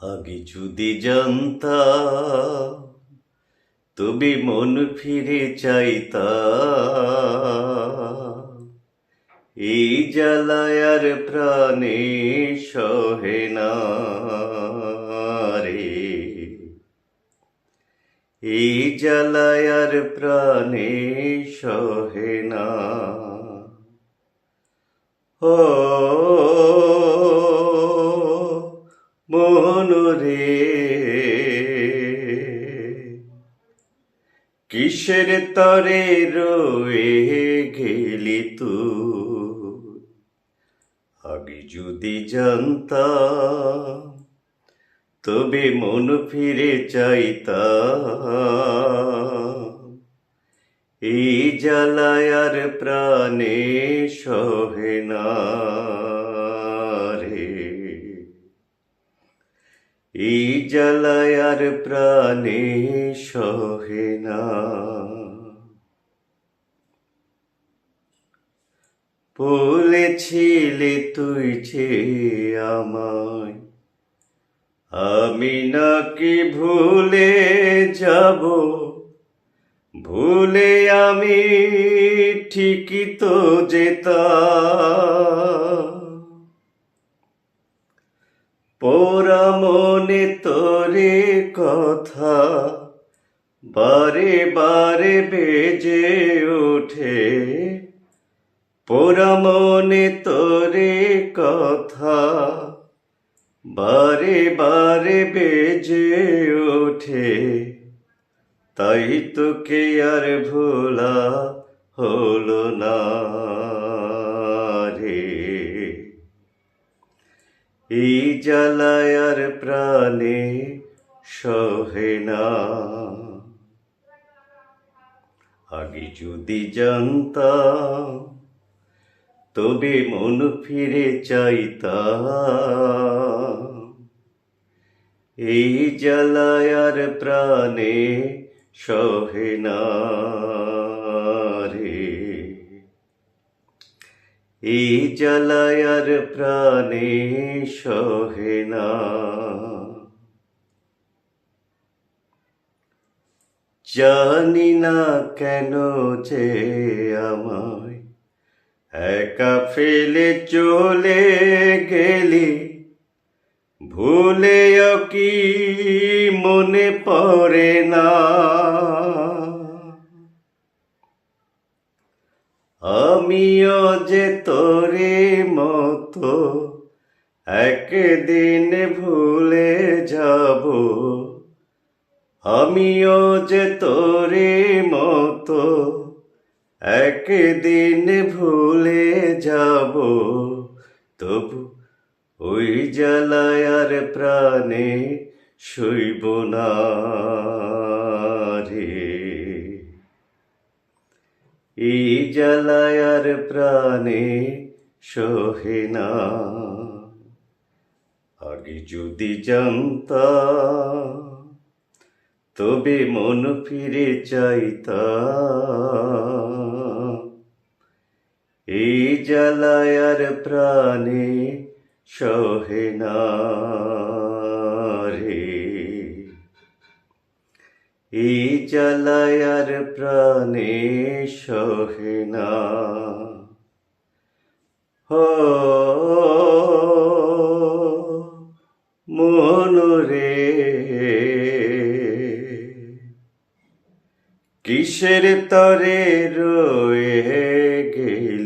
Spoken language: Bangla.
আগে যদি জানতাম তবে মন ফিরে চাইতাম, এই জ্বালায় আর প্রাণে সহে না রে, এই জ্বালায় আর প্রাণে সহে না। ও মন রে, কিসের তরে রয়ে গেলি তুই? আগে যদি জানতাম তবে মন ফিরে চাইতাম, এই জ্বালায় আর প্রাণে সহে না রে, এই জ্বালায় আর প্রাণে সহে না। বলেছিলে তুই যে আমায়, আমি নাকি ভুলে যাব, ভুলে আমি ঠিকই তো যেতাম, পোড়া মনে তোরে কথা বারে বারে বেজে ওঠে, পোড়া মনে তোরে কথা বারে বারে বেজে ওঠে, তাই তোকে আর ভোলা হলো না রে, এই জ্বালায় আর প্রাণে সহে না। আগে যদি জানতাম তবে মন ফিরে চাইতাম, এই জ্বালায় আর প্রাণে সহে না রে, এই জ্বালায় আর প্রাণে সহে না। জানি না কেন যে আমায় একা ফেলে চলে গেলি, ভুলেও কি মনে পড়ে না, আমিও যে তোরে মতো একদিন ভুলে যাব, আমিও যে তোরে মতো একদিন ভুলে যাব, তবু ওই জ্বালায় আর প্রাণে সইব না রে, এই জ্বালায় আর প্রাণে সহে না। আগে যদি জানতাম তবে মন ফিরে চাইতাম, এই জ্বালায় আর প্রাণে সহে না রে, এই জ্বালায় আর প্রাণে সহে না। ও মন রে, কিসের তরে রয়ে গেলি